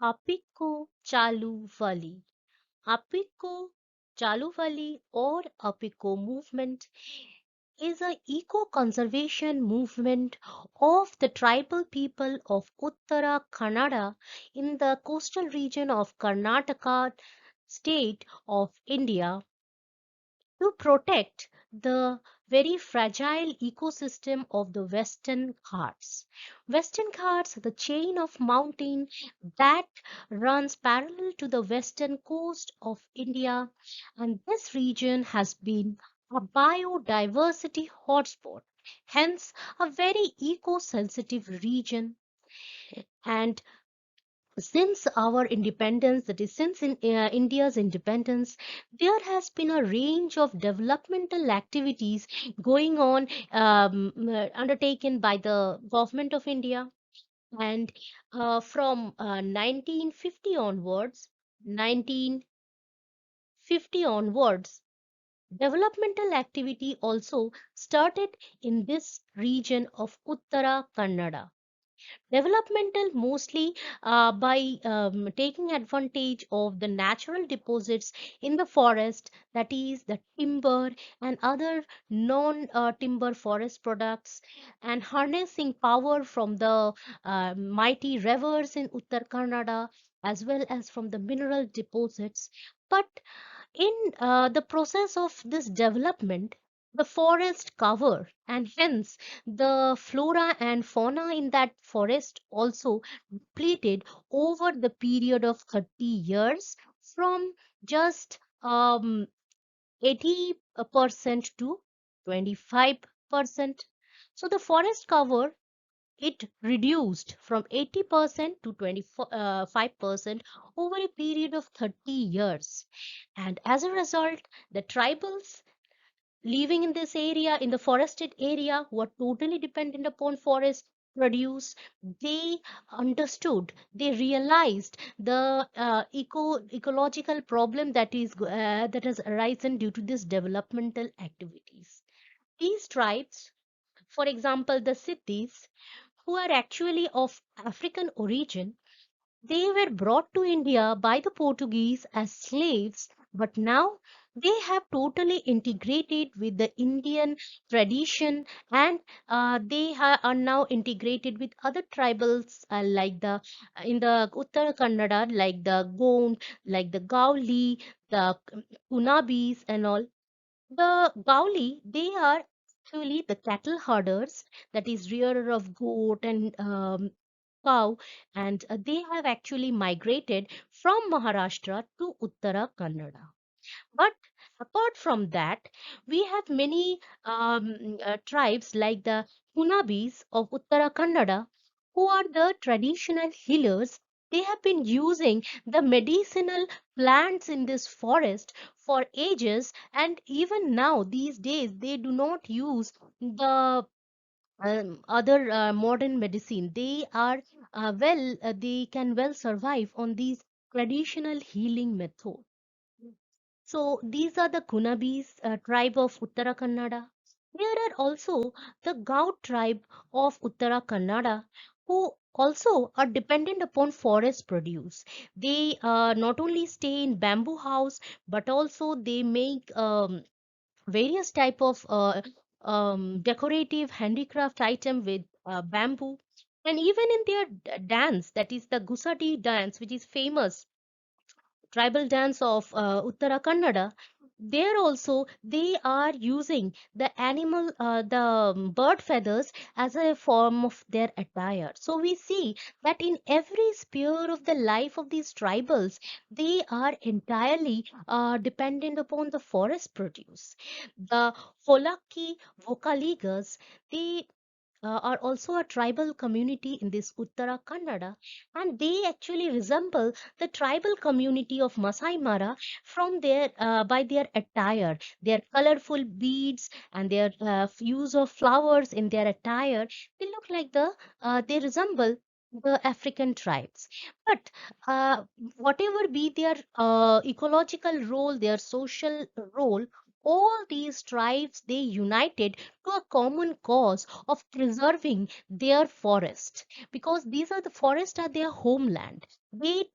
Appiko Chaluvali. Appiko Chaluvali or Appiko movement is a eco-conservation movement of the tribal people of Uttara Kannada in the coastal region of Karnataka state of India to protect the very fragile ecosystem of the Western Ghats. Western Ghats, the chain of mountain that runs parallel to the western coast of India, and this region has been a biodiversity hotspot, hence a very eco-sensitive region. And since our independence, that is, since India's independence, there has been a range of developmental activities going on, undertaken by the government of India. And from 1950 onwards, 1950 onwards, developmental activity also started in this region of Uttara Kannada. Developmental mostly by taking advantage of the natural deposits in the forest, that is, the timber and other non timber forest products, and harnessing power from the mighty rivers in Uttar Kannada as well as from the mineral deposits. But in the process of this development, the forest cover and hence the flora and fauna in that forest also depleted over the period of 30 years from just 80% to 25%. So the forest cover, it reduced from 80% to 25% over a period of 30 years. And as a result, the tribals living in this area, in the forested area, who are totally dependent upon forest produce, they understood, they realized the ecological problem that has arisen due to this developmental activities. These tribes, for example, the Siddhis, who are actually of African origin, they were brought to India by the Portuguese as slaves, but now they have totally integrated with the Indian tradition, and are now integrated with other tribals like the in the Uttara Kannada, like the Gond, like the Gauli, the Punabis, and all. The Gauli, they are actually the cattle herders, that is, rearer of goat and cow, and they have actually migrated from Maharashtra to Uttara Kannada. But apart from that, we have many tribes like the Punabis of Uttara Kannada, who are the traditional healers. They have been using the medicinal plants in this forest for ages, and even now, these days, they do not use the other modern medicine. They are they can well survive on these traditional healing methods. So these are the Kunabis tribe of Uttara Kannada. There are also the Gaud tribe of Uttara Kannada, who also are dependent upon forest produce. They not only stay in bamboo house, but also they make various type of decorative handicraft item with bamboo. And even in their dance, that is the Gusati dance, which is famous tribal dance of Uttara Kannada, there also they are using the bird feathers as a form of their attire. So we see that in every sphere of the life of these tribals, they are entirely dependent upon the forest produce. The Holaki Vocaligas, they are also a tribal community in this Uttara Kannada, and they actually resemble the tribal community of Masai Mara from their by their attire, their colorful beads, and their use of flowers in their attire. They look like they resemble the African tribes. But whatever be their ecological role, their social role, all these tribes, they united to a common cause of preserving their forest, because these are the forests are their homeland. They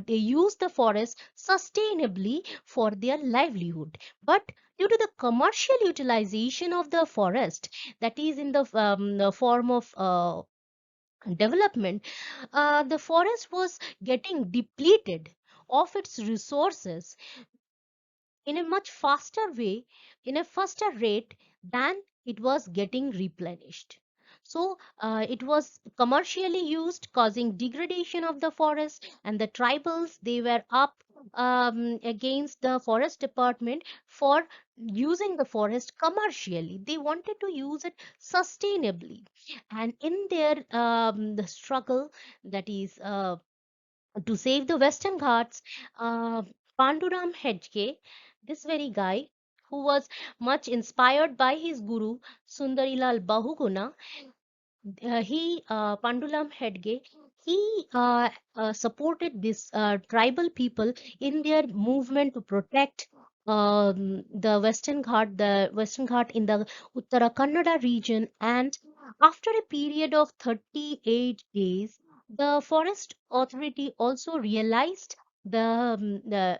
use the forest sustainably for their livelihood. But due to the commercial utilization of the forest, that is in the form of development, the forest was getting depleted of its resources in a much faster way, in a faster rate than it was getting replenished. So it was commercially used, causing degradation of the forest, and the tribals, they were up against the forest department for using the forest commercially. They wanted to use it sustainably, and in their the struggle, that is to save the Western Ghats, uh, Panduram Hedge, this very guy who was much inspired by his guru Sundarilal Bahuguna, Pandulam Hedge, he supported this tribal people in their movement to protect the Western Ghat in the Uttara Kannada region. And after a period of 38 days, the Forest Authority also realized the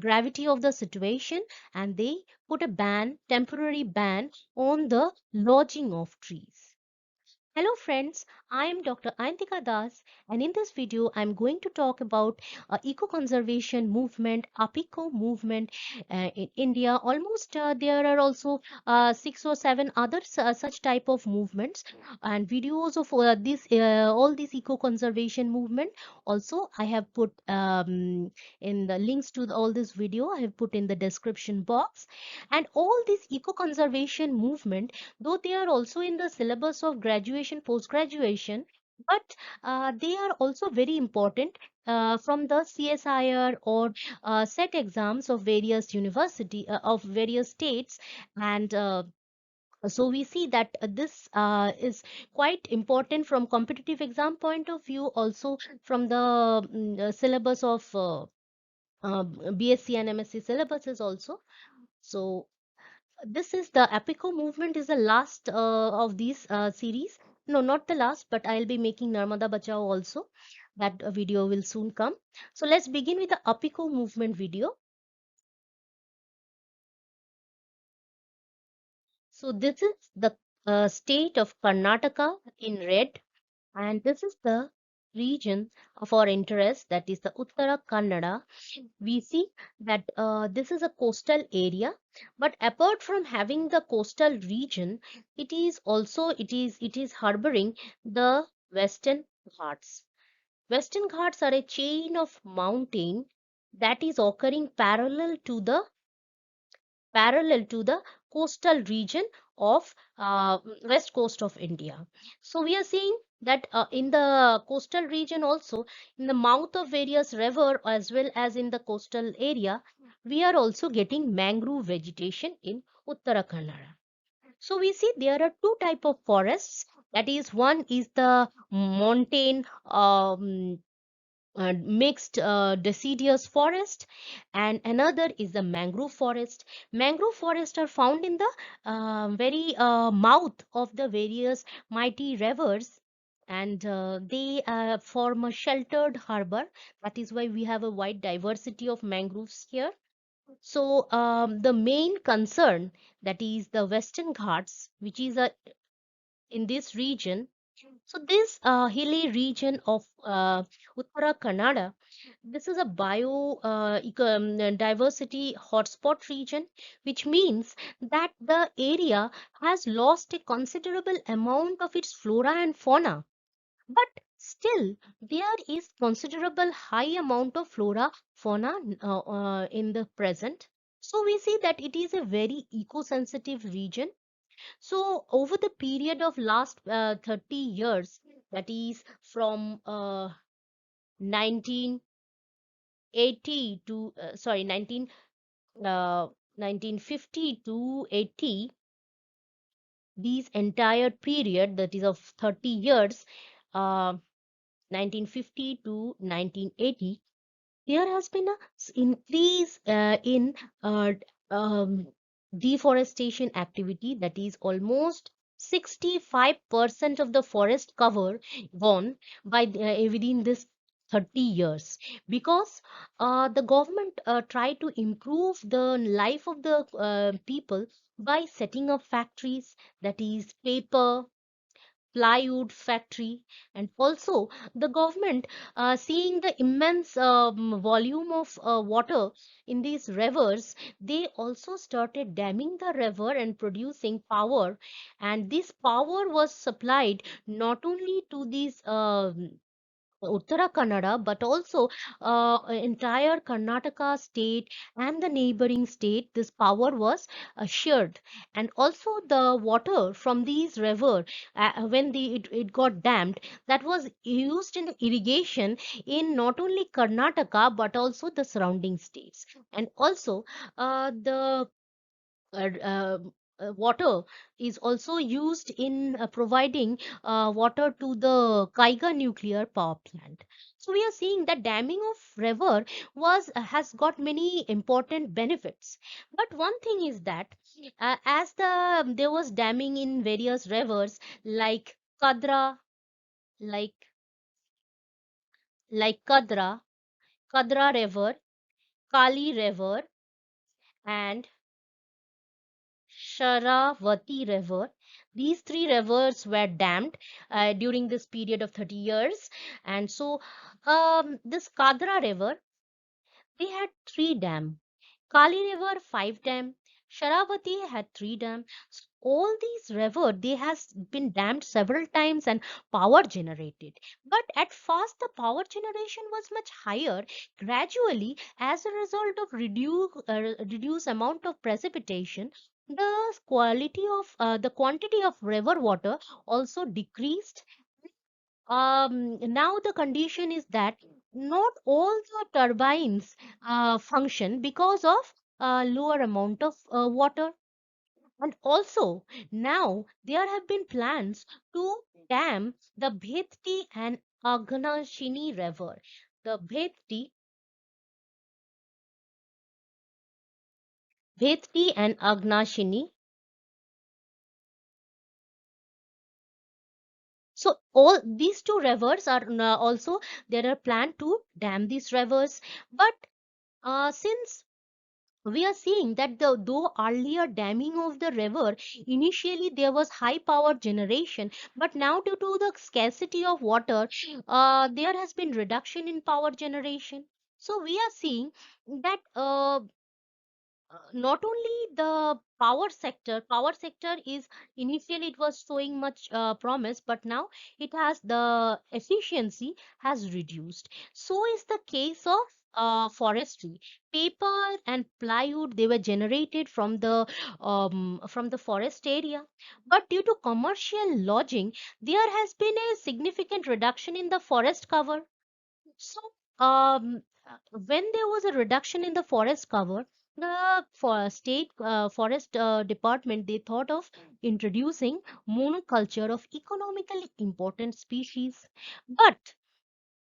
gravity of the situation, and they put a temporary ban on the lodging of trees. Hello friends, I am Dr. Antika Das, and in this video I am going to talk about eco-conservation movement, Appiko movement in India. Almost there are also 6 or 7 other such type of movements and videos of this all these eco-conservation movement. Also, I have put in the links to all this video. I have put in the description box, and all this eco-conservation movement, though they are also in the syllabus of graduation, post graduation, but they are also very important from the CSIR or set exams of various university of various states. And so we see that this is quite important from competitive exam point of view, also from the syllabus of BSc and MSc syllabuses also. So this is the Apico movement is the last of these series. No, not the last, but I'll be making Narmada Bachao also. That video will soon come. So let's begin with the Apico movement video. So this is the state of Karnataka in red, and this is the region of our interest, that is the Uttara Kannada. We see that this is a coastal area, but apart from having the coastal region, it is harboring the Western Ghats. Western Ghats are a chain of mountain that is occurring parallel to the coastal region of west coast of India. So we are seeing that in the coastal region also, in the mouth of various river as well as in the coastal area, we are also getting mangrove vegetation in Uttara Kannada. So we see there are two type of forests. That is, one is the montane mixed deciduous forest, and another is the mangrove forest. Mangrove forests are found in the very mouth of the various mighty rivers, and they form a sheltered harbor. That is why we have a wide diversity of mangroves here. So the main concern, that is the Western Ghats, which is in this region. So this hilly region of Uttara Kannada, this is a diversity hotspot region, which means that the area has lost a considerable amount of its flora and fauna. But still, there is considerable high amount of flora fauna in the present. So we see that it is a very eco-sensitive region. So over the period of last 30 years, that is from 1980 to sorry 1950 to 80, these entire period, that is of 30 years, uh, 1950 to 1980, there has been a increase in uh, um, deforestation activity, that is almost 65% of the forest cover gone within this 30 years, because the government tried to improve the life of the people by setting up factories, that is paper, plywood factory. And also the government, seeing the immense volume of water in these rivers, they also started damming the river and producing power. And this power was supplied not only to these Uttara Kannada, but also entire Karnataka state and the neighboring state. This power was shared, and also the water from these river, when it got dammed, that was used in irrigation in not only Karnataka but also the surrounding states. And also the uh, uh, water is also used in providing water to the Kaiga nuclear power plant. So we are seeing that damming of river was has got many important benefits. But one thing is that as there was damming in various rivers like Kadra, like Kadra, Kadra River, Kali River, and Sharavati River. These three rivers were dammed during this period of 30 years. And so this Kadra River, they had three dams. Kali River, five dam. Sharavati had three dam. All these river, they has been dammed several times and power generated. But at first the power generation was much higher. Gradually, as a result of reduce amount of precipitation, the quantity of river water also decreased. Now the condition is that not all the turbines function because of lower amount of water. And also now there have been plans to dam the Bhetti and Aghnashini river. The Bhetti and Aghnashini. So all these two rivers are also, there are planned to dam these rivers. But since we are seeing that though earlier damming of the river, initially there was high power generation, but now due to the scarcity of water, there has been reduction in power generation. So we are seeing that not only the power sector is, initially it was showing much promise, but now it has, the efficiency has reduced. So is the case of forestry. Paper and plywood, they were generated from the forest area, but due to commercial logging, there has been a significant reduction in the forest cover. So, when there was a reduction in the forest cover, the state forest department, they thought of introducing monoculture of economically important species. But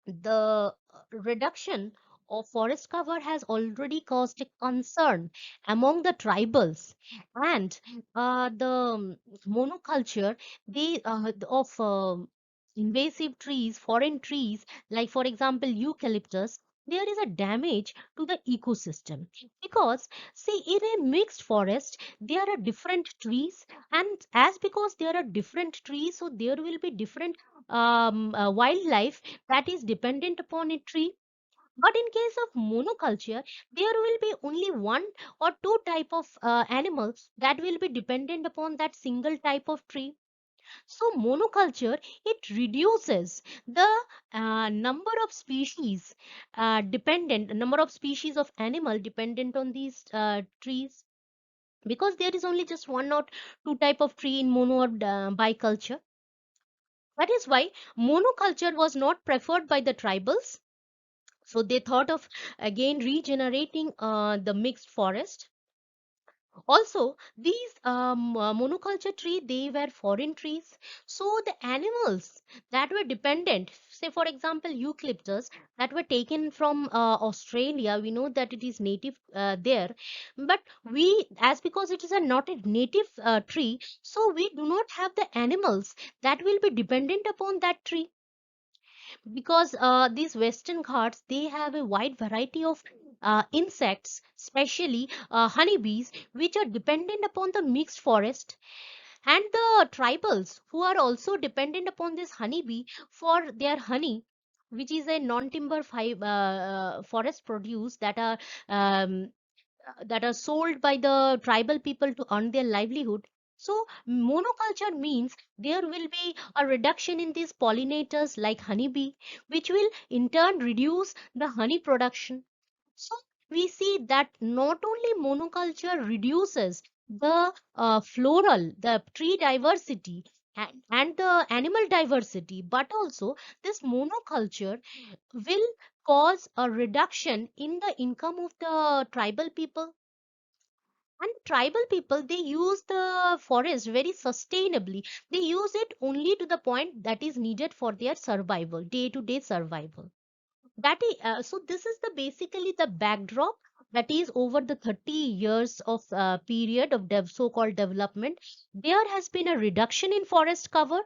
the reduction of forest cover has already caused a concern among the tribals. And the monoculture, they of invasive trees, foreign trees, like for example eucalyptus, there is a damage to the ecosystem. Because see, in a mixed forest there are different trees, and as because there are different trees, so there will be different wildlife that is dependent upon a tree. But in case of monoculture, there will be only one or two type of animals that will be dependent upon that single type of tree. So monoculture, it reduces the number of species of animal dependent on these trees, because there is only just one or two type of tree in mono or biculture. That is why monoculture was not preferred by the tribals. So they thought of again regenerating the mixed forest. Also, these monoculture tree, they were foreign trees. So the animals that were dependent, say for example, eucalyptus that were taken from Australia, we know that it is native there. But we, as because it is a not a native tree, so we do not have the animals that will be dependent upon that tree, because these western ghats, they have a wide variety of insects, especially honeybees, which are dependent upon the mixed forest, and the tribals who are also dependent upon this honeybee for their honey, which is a non-timber forest produce um, that are sold by the tribal people to earn their livelihood. So, monoculture means there will be a reduction in these pollinators like honeybee, which will in turn reduce the honey production. So, we see that not only monoculture reduces the the tree diversity and the animal diversity, but also this monoculture will cause a reduction in the income of the tribal people. And tribal people, they use the forest very sustainably. They use it only to the point that is needed for their survival, day to day survival. That is, so this is the basically the backdrop, that is over the 30 years of period of so-called development, there has been a reduction in forest cover.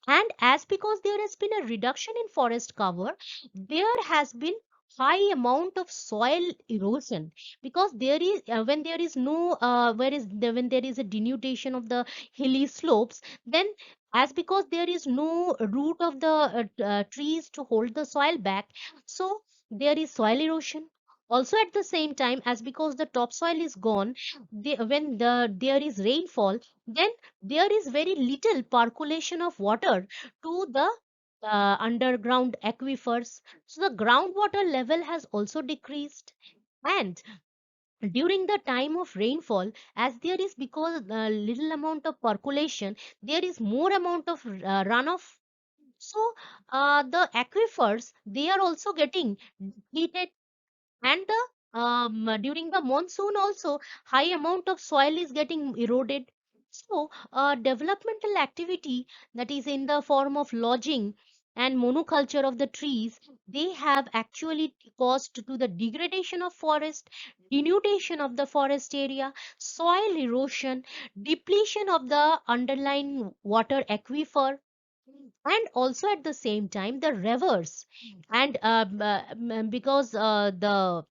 And as because there has been a reduction in forest cover, there has been high amount of soil erosion, because there is when there is no when there is a denudation of the hilly slopes, then as because there is no root of the trees to hold the soil back, so there is soil erosion. Also at the same time, as because the topsoil is gone, when there is rainfall, then there is very little percolation of water to the underground aquifers. So the groundwater level has also decreased. And during the time of rainfall, as there is because little amount of percolation, there is more amount of runoff. So the aquifers, they are also getting depleted. And during the monsoon also, high amount of soil is getting eroded. So developmental activity, that is in the form of lodging and monoculture of the trees, they have actually caused to the degradation of forest, denudation of the forest area, soil erosion, depletion of the underlying water aquifer, and also at the same time the rivers. And because the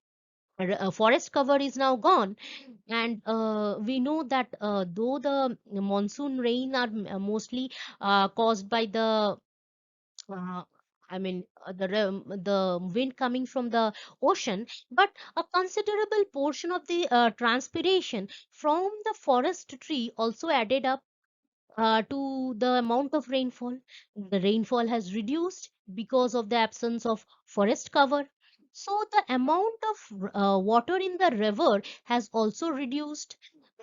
forest cover is now gone, and we know that though the monsoon rain are mostly caused by the uh, the wind coming from the ocean, but a considerable portion of the transpiration from the forest tree also added up to the amount of rainfall. The rainfall has reduced because of the absence of forest cover. So the amount of water in the river has also reduced,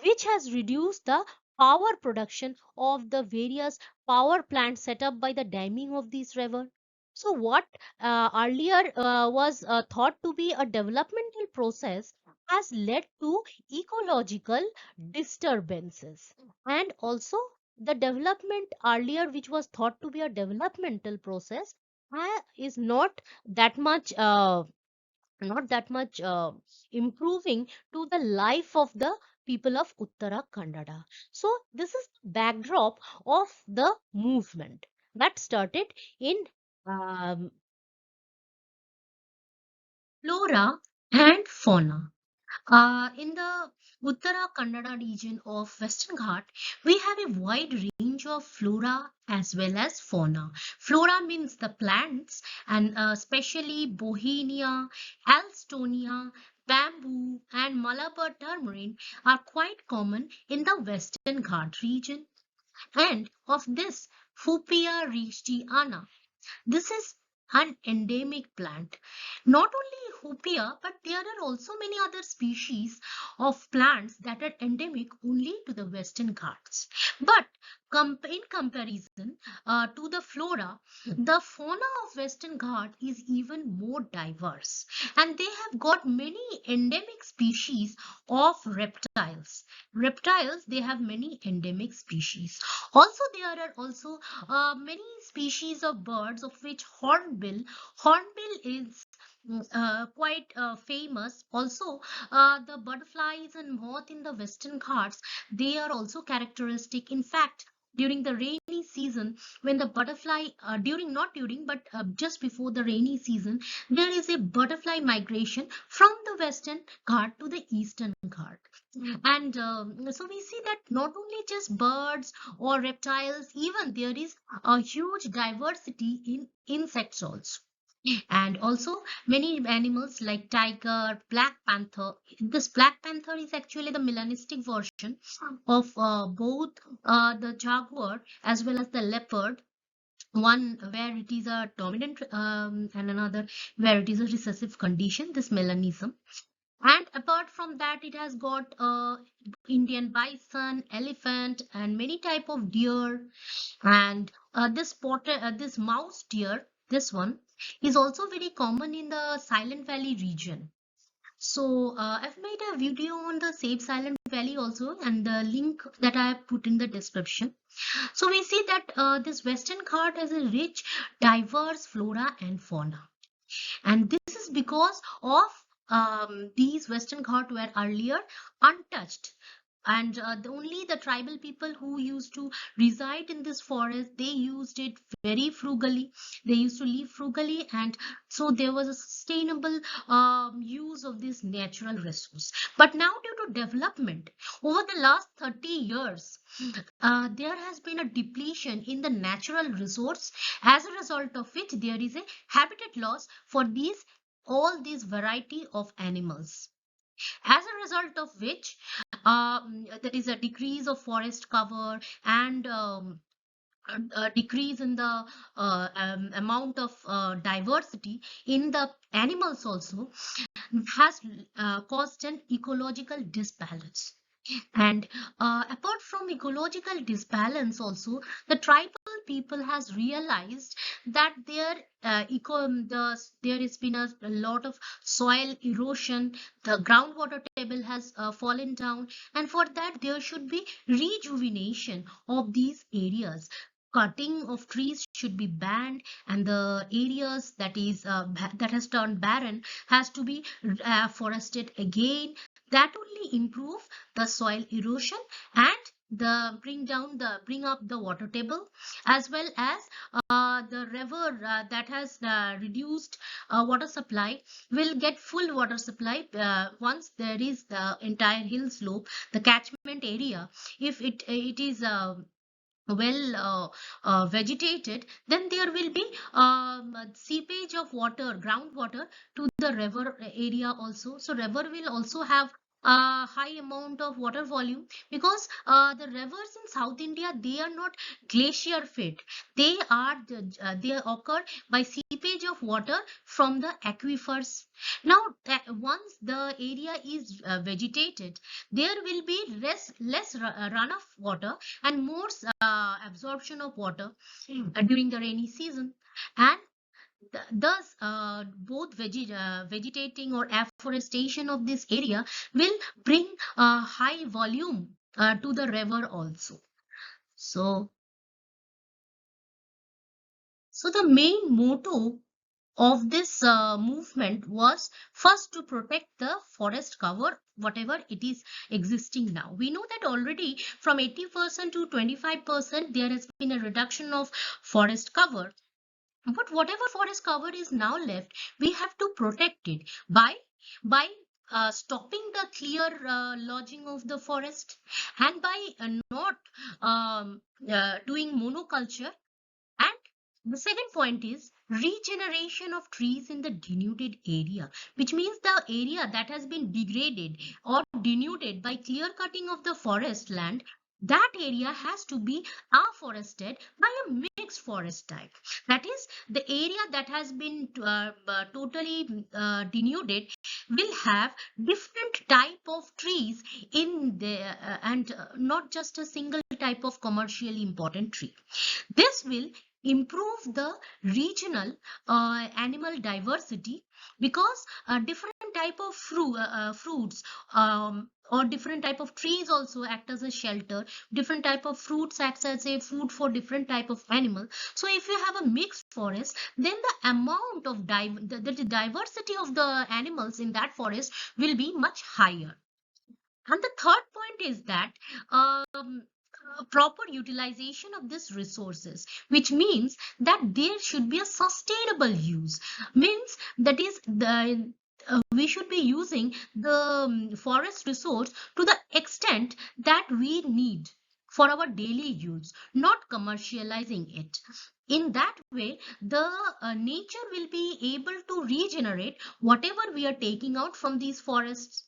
which has reduced the power production of the various power plants set up by the damming of these river. So what earlier was thought to be a developmental process has led to ecological disturbances. And also the development earlier, which was thought to be a developmental process, is not that much improving to the life of the people of Uttara Kannada. So this is the backdrop of the movement that started in um, flora and fauna. In the Uttara Kannada region of Western Ghat, we have a wide range of flora as well as fauna. Flora means the plants, and especially Bohemia, Alstonia, bamboo, and Malabar tamarind are quite common in the Western Ghat region. And of this, Fuppia richtiana, this is an endemic plant. Not only phophobia, but there are also many other species of plants that are endemic only to the Western Ghats. But in comparison to the flora, the fauna of Western Ghat is even more diverse, and they have got many endemic species of reptiles. Reptiles, they have many endemic species. Also, there are also many species of birds, of which hornbill. Hornbill is quite famous. Also, the butterflies and moth in the Western Ghats, they are also characteristic. In fact, during the rainy season, when the butterfly, not during, but just before the rainy season, there is a butterfly migration from the Western Ghat to the Eastern Ghat. And so we see that not only just birds or reptiles, even there is a huge diversity in insects also. And also many animals like tiger, black panther. This black panther is actually the melanistic version of both the jaguar as well as the leopard. One where it is a dominant and another where it is a recessive condition, this melanism. And apart from that, it has got Indian bison, elephant, and many type of deer. And this mouse deer, this one is also very common in the Silent Valley region. So I've made a video on the Save Silent Valley also, and the link that I have put in the description. So we see that this Western Ghat has a rich, diverse flora and fauna. And this is because of these Western Ghat were earlier untouched. And only the tribal people who used to reside in this forest, they used it very frugally. They used to live frugally, and so there was a sustainable use of this natural resource. But now, due to development over the last 30 years, there has been a depletion in the natural resource, as a result of which there is a habitat loss for all these variety of animals, as a result of which there is a decrease of forest cover, and a decrease in the amount of diversity in the animals also, has caused an ecological disbalance. And apart from ecological disbalance also, the tribal people has realized that there has been a lot of soil erosion, the groundwater table has fallen down, and for that there should be rejuvenation of these areas. Cutting of trees should be banned, and the areas that has turned barren has to be forested again. That only improve the soil erosion, and bring up the water table, as well as the river that has reduced water supply will get full water supply once there is the entire hill slope, the catchment area. If it is well vegetated, then there will be seepage of water, groundwater, to the river area also. So river will also have a high amount of water volume, because the rivers in South India, they are not glacier fed. They occur by seepage of water from the aquifers. Now once the area is vegetated, there will be less runoff water and more absorption of water during the rainy season. And thus both vegetating or afforestation of this area will bring high volume to the river also. So the main motto of this movement was first to protect the forest cover, whatever it is existing now. We know that already from 80% to 25% there has been a reduction of forest cover. But whatever forest cover is now left, we have to protect it by stopping the clear lodging of the forest, and by not doing monoculture. And the second point is regeneration of trees in the denuded area, which means the area that has been degraded or denuded by clear cutting of the forest land. that area has to be afforested by a mixed forest type. That is, the area that has been totally denuded will have different type of trees in there, and not just a single type of commercially important tree. This will improve the regional animal diversity, because different type of fruits, or different type of trees also act as a shelter. Different type of fruits acts as a food for different type of animal. So if you have a mixed forest, then the amount of the diversity of the animals in that forest will be much higher. And the third point is that proper utilization of these resources, which means that there should be a sustainable use. Means that is the we should be using the forest resource to the extent that we need for our daily use, not commercializing it. In that way, the nature will be able to regenerate whatever we are taking out from these forests.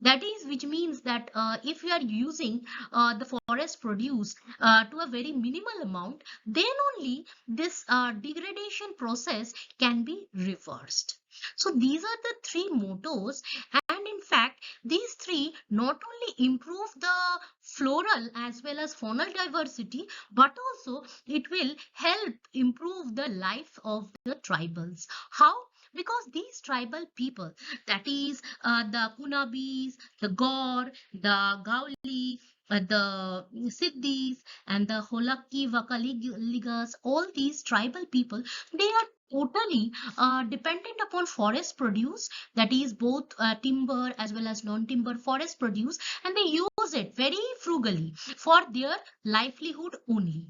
That is, which means that if we are using the forest produce to a very minimal amount, then only this degradation process can be reversed. So these are the three mottos, and in fact, these three not only improve the floral as well as faunal diversity, but also it will help improve the life of the tribals. How? Because these tribal people, that is the Punabis, the Gaur, the Gauli, the Siddhis, and the Holaki Vakaligas, all these tribal people, they are totally dependent upon forest produce, that is both timber as well as non-timber forest produce, and they use it very frugally for their livelihood only.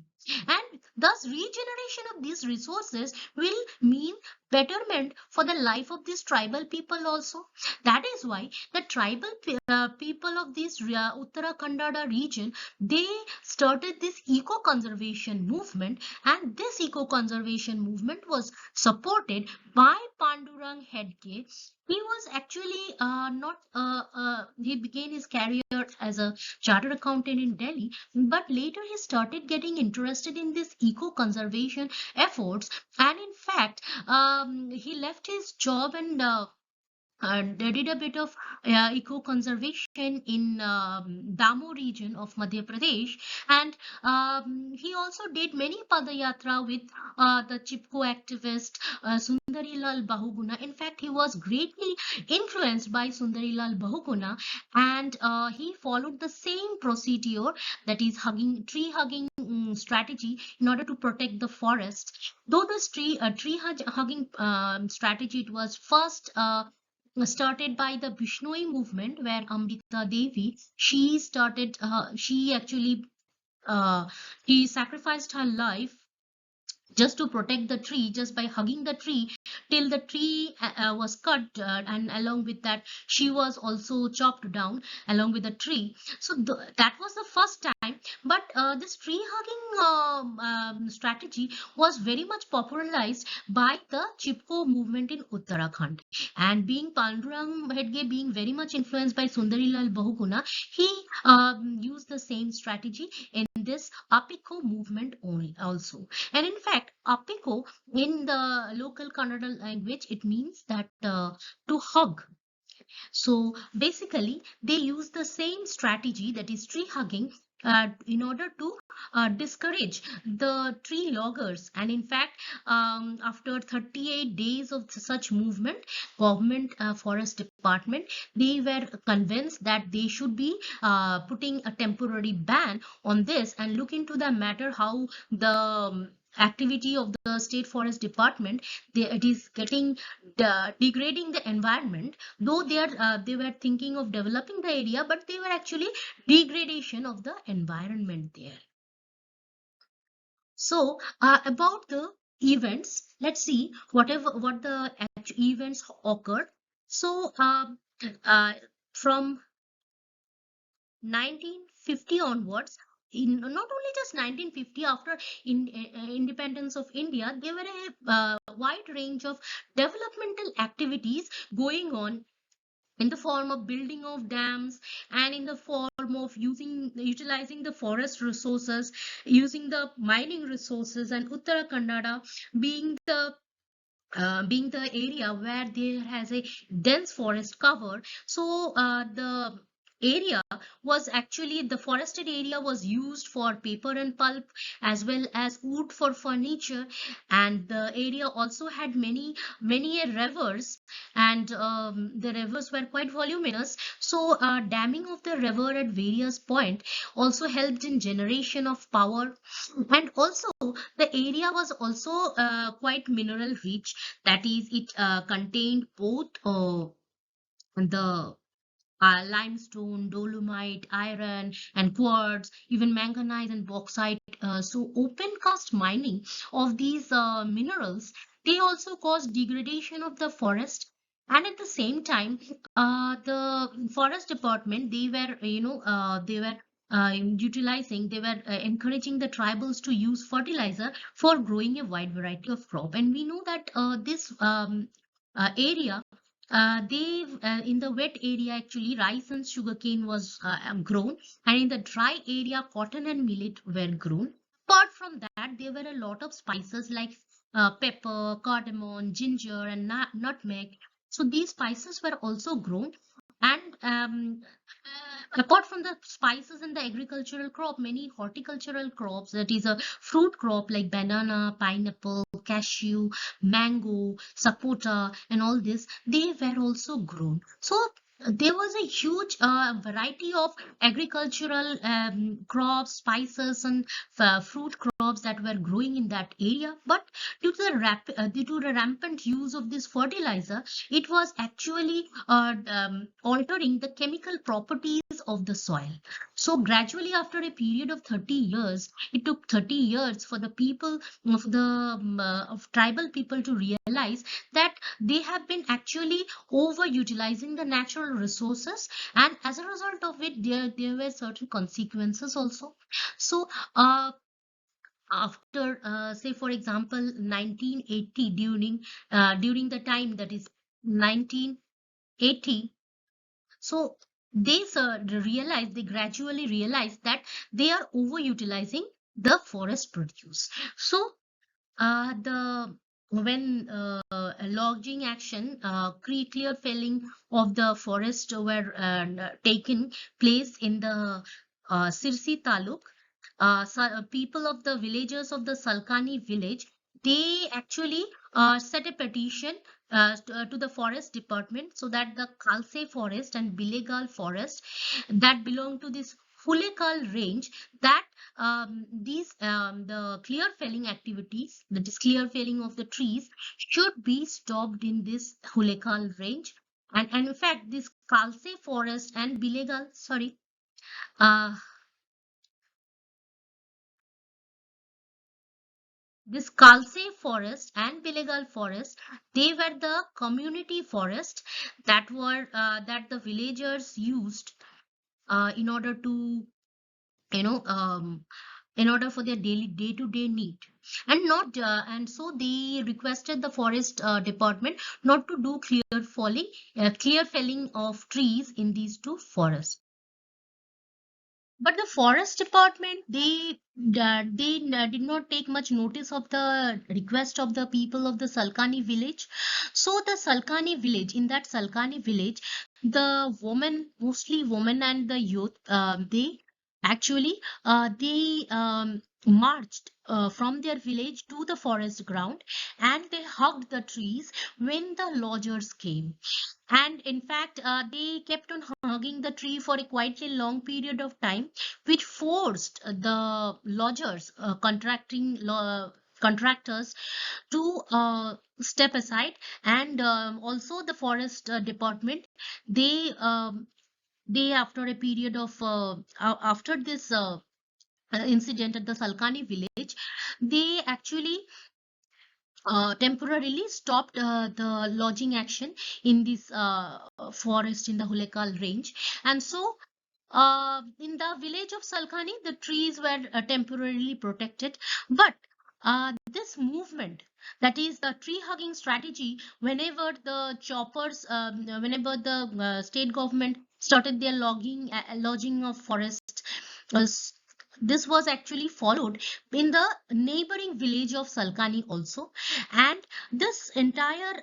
And thus regeneration of these resources will mean betterment for the life of these tribal people also. That is why the tribal people of this Uttarakhand region, they started this eco-conservation movement, and this eco-conservation movement was supported by Pandurang Hedge. He was actually not, he began his career as a chartered accountant in Delhi, but later he started getting interested in this eco-conservation efforts. And in fact, he left his job and they did a bit of eco-conservation in Damoh region of Madhya Pradesh, and he also did many padayatra with the Chipko activist Sundarilal Bahuguna. In fact, he was greatly influenced by Sundarilal Bahuguna, and he followed the same procedure, that is tree hugging strategy, in order to protect the forest. Though this hugging strategy, it was first started by the Bishnoi movement, where Amrita Devi, she actually she sacrificed her life just to protect the tree, just by hugging the tree till the tree was cut, and along with that she was also chopped down along with the tree. So that was the first time. But this tree hugging strategy was very much popularized by the Chipko movement in Uttarakhand, and being Pandurang Hedge being very much influenced by Sundarilal Bahuguna, he used the same strategy in this Appiko movement only also. And in fact, Appiko in the local Kannada language, it means that to hug. So basically, they use the same strategy, that is tree hugging, in order to discourage the tree loggers. And in fact, after 38 days of such movement, government forest department, they were convinced that they should be putting a temporary ban on this and look into the matter how the activity of the state forest department, it is getting degrading the environment. Though they were thinking of developing the area, but they were actually degradation of the environment there. So about the events, let's see what the events occurred. So from 1950 onwards, in not only just 1950, after independence of India, there were a wide range of developmental activities going on in the form of building of dams, and in the form of utilizing the forest resources, using the mining resources, and Uttara Kannada being the area where there has a dense forest cover. So the area was actually the forested area was used for paper and pulp, as well as wood for furniture. And the area also had many rivers, and the rivers were quite voluminous. So damming of the river at various point also helped in generation of power. And also the area was also quite mineral rich. That is, it contained both the limestone, dolomite, iron, and quartz, even manganese and bauxite. So open cast mining of these minerals, they also cause degradation of the forest. And at the same time, the forest department, they were they were encouraging the tribals to use fertilizer for growing a wide variety of crop. And we know that this area, they in the wet area actually rice and sugarcane was grown, and in the dry area cotton and millet were grown. Apart from that, there were a lot of spices like pepper, cardamom, ginger, and nutmeg. So these spices were also grown. And apart from the spices and the agricultural crop, many horticultural crops, that is a fruit crop like banana, pineapple, cashew, mango, sapota, and all this, they were also grown. So there was a huge variety of agricultural crops, spices, and fruit crops that were growing in that area. But due to the rampant use of this fertilizer, it was actually altering the chemical properties of the soil. So gradually, after a period of 30 years, it took 30 years for the people of tribal people to realize that they have been actually overutilizing the natural resources, and as a result of it, there were certain consequences also. So after say for example 1980, during the time, that is 1980, so they gradually realized that they are overutilizing the forest produce. So the when logging action, clear felling of the forest were taken place in the Sirsi Taluk, people of the villagers of the Salkani village, they actually set a petition to the forest department, so that the Khalse forest and Bilegal forest that belong to this Hulekal range, that these the clear felling activities, that is clear felling of the trees, should be stopped in this Hulekal range. And in fact, this Khalse forest and Bilegal, sorry, uh, this Khalse forest and Bilegal forest, they were the community forest that the villagers used in order to, you know, in order for their daily day-to-day need. And not and so they requested the forest department not to do clear felling of trees in these two forests. But the forest department, they did not take much notice of the request of the people of the Salkani village. So the Salkani village, in that Salkani village, the women, mostly women and the youth, they actually they marched from their village to the forest ground, and they hugged the trees when the lodgers came. And in fact, they kept on hugging the tree for a quite a long period of time, which forced the lodgers, contractors, to step aside. And also the forest department, they after a period of after this incident at the Salkani village, they actually temporarily stopped the lodging action in this forest in the Hulekal range. And so in the village of Salkani, the trees were temporarily protected. But this movement, that is the tree hugging strategy, whenever the choppers, whenever the state government started their logging of forest, uh, s- this was actually followed in the neighboring village of Salkani also. And this entire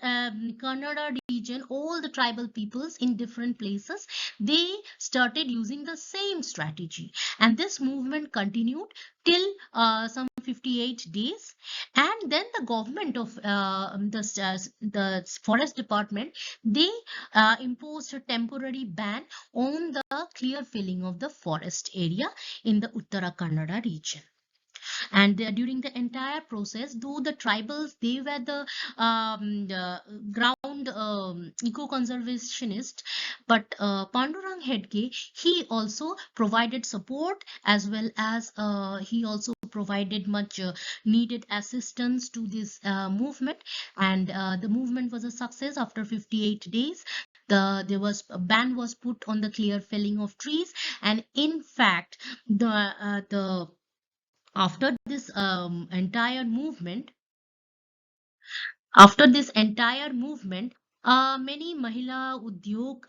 Kannada region, all the tribal peoples in different places, they started using the same strategy. And this movement continued till some 58 days. And then the government of the forest department, they imposed a temporary ban on the clear felling of the forest area in the Uttara Kannada region. And during the entire process, though the tribals, they were the ground eco-conservationist, but Pandurang Hedge, he also provided support, as well as he also provided much needed assistance to this movement. And the movement was a success. After 58 days, there was a ban was put on the clear felling of trees. And in fact, the after this entire movement, many Mahila Udyog,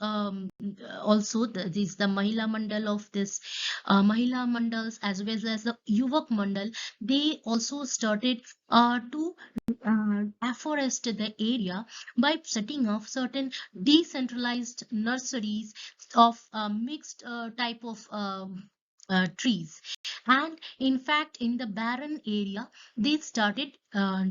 also the Mahila Mandal of this Mahila Mandals, as well as the Yuvak Mandal, they also started to afforest the area by setting up certain decentralized nurseries of mixed type of trees. And in fact, in the barren area, they started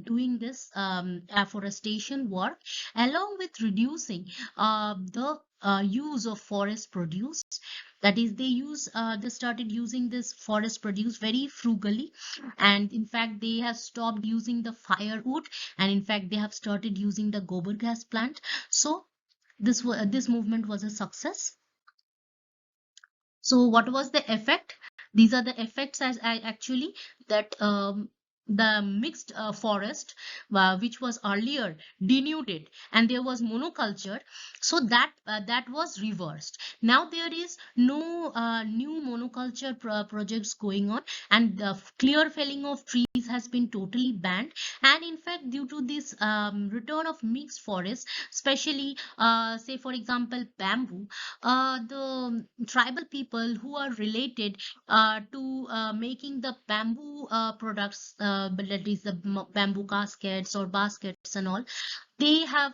doing this afforestation work, along with reducing the use of forest produce. That is, they started using this forest produce very frugally. And in fact, they have stopped using the firewood, and in fact, they have started using the gobar gas plant. So this movement was a success. So what was the effect? These are the effects, as I actually, that the mixed forest, which was earlier denuded, and there was monoculture, so that was reversed. Now there is no new monoculture projects going on, and the clear felling of trees has been totally banned. And in fact, due to this return of mixed forest, especially say for example bamboo, the tribal people who are related to making the bamboo products, but that is the bamboo caskets or baskets and all, they have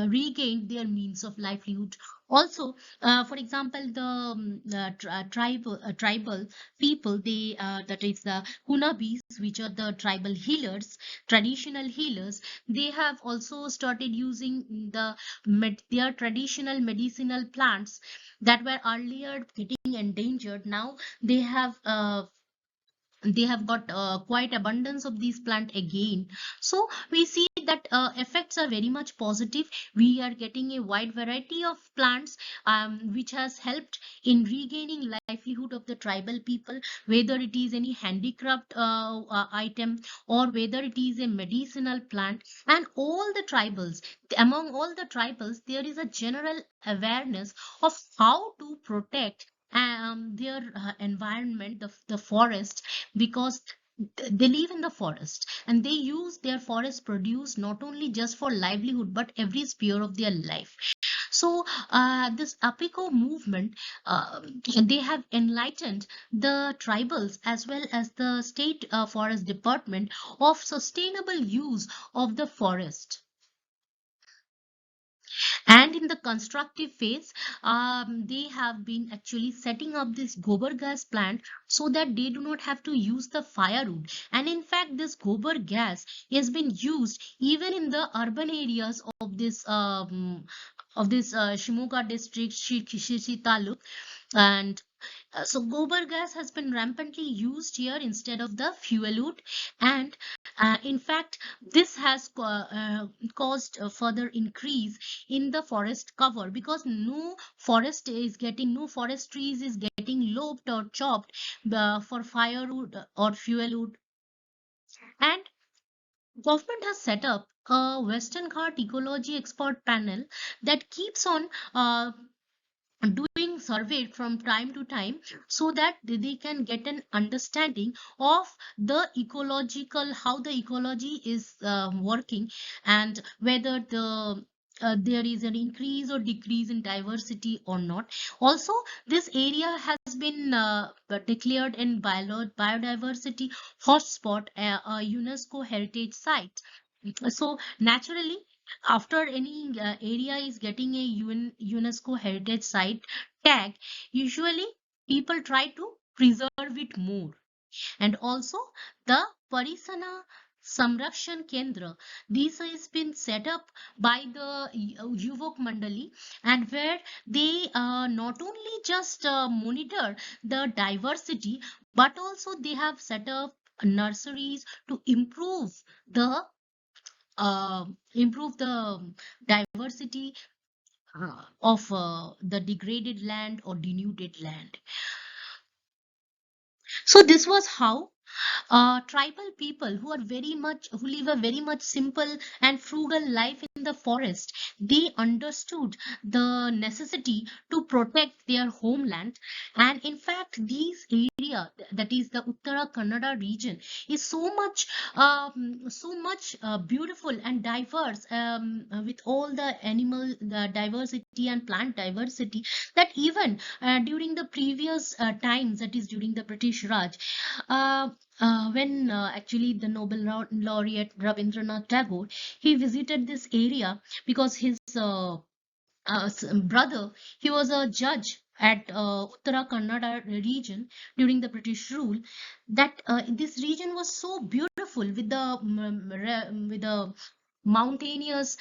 regained their means of livelihood. Also, for example, the tribal people, they that is the Hunabis, which are the tribal healers, traditional healers, they have also started using their traditional medicinal plants that were earlier getting endangered. Now they have got quite abundance of these plant again. So we see that effects are very much positive. We are getting a wide variety of plants, which has helped in regaining livelihood of the tribal people, whether it is any handicraft item, or whether it is a medicinal plant. And all the tribals, among all the tribals, there is a general awareness of how to protect their environment, the forest, because they live in the forest, and they use their forest produce not only just for livelihood, but every sphere of their life. So this Apiko movement, they have enlightened the tribals as well as the state forest department of sustainable use of the forest. And in the constructive phase, they have been actually setting up this gobar gas plant so that they do not have to use the firewood. And in fact, this gobar gas has been used even in the urban areas of this Shimoga district, Shishi Taluk. And so gobar gas has been rampantly used here instead of the fuel wood. And in fact, this has caused a further increase in the forest cover, because no forest trees is getting lopped or chopped for firewood or fuel wood. And government has set up a Western Ghat ecology expert panel that keeps on doing surveyed from time to time so that they can get an understanding of the ecological, how the ecology is working, and whether there is an increase or decrease in diversity or not. Also, this area has been declared in biodiversity hotspot, a UNESCO heritage site. So naturally, after any area is getting a UNESCO heritage site tag, usually people try to preserve it more. And also the Parisana Samrakshan Kendra. This has been set up by the Yuvok Mandali, and where they not only just monitor the diversity, but also they have set up nurseries to the uh, improve the diversity of the degraded land or denuded land. So this was how tribal people who live a very much simple and frugal life in the forest, they understood the necessity to protect their homeland. And in fact, these area, that is the Uttara Kannada region, is so much beautiful and diverse, with all the animal the diversity and plant diversity, that even during the previous times, that is during the British Raj, uh, when actually the Nobel laureate Rabindranath Tagore, he visited this area because his brother, he was a judge at Uttara Kannada region during the British rule. That this region was so beautiful with with the mountainous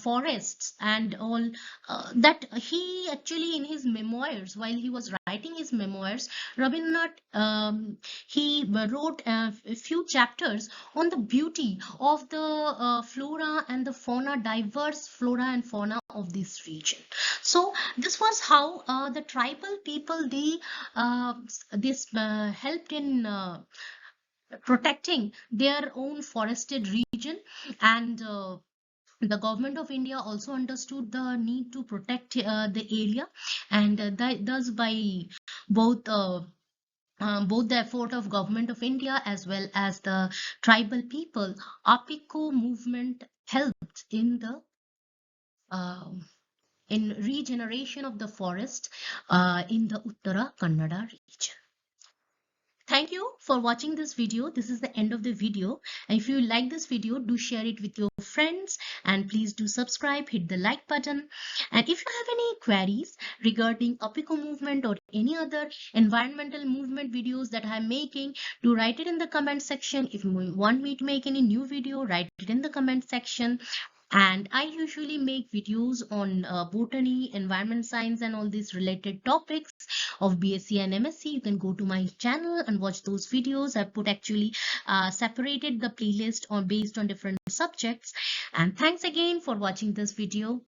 forests and all, that he actually in his memoirs, while he was writing his memoirs, Rabindranath, he wrote a few chapters on the beauty of the flora and the fauna, diverse flora and fauna of this region. So this was how the tribal people, they this helped in protecting their own forested region. And the government of India also understood the need to protect the area, and thus by both both the effort of government of India as well as the tribal people, Appiko movement helped uh, in regeneration of the forest in the Uttara Kannada region. Thank you for watching this video. This is the end of the video. And if you like this video, do share it with your friends, and please do subscribe, hit the like button. And if you have any queries regarding Appiko movement or any other environmental movement videos that I'm making, do write it in the comment section. If you want me to make any new video, write it in the comment section. And I usually make videos on botany, environment science, and all these related topics of BSc and MSc. You can go to my channel and watch those videos. I put actually separated the playlist on based on different subjects. And thanks again for watching this video.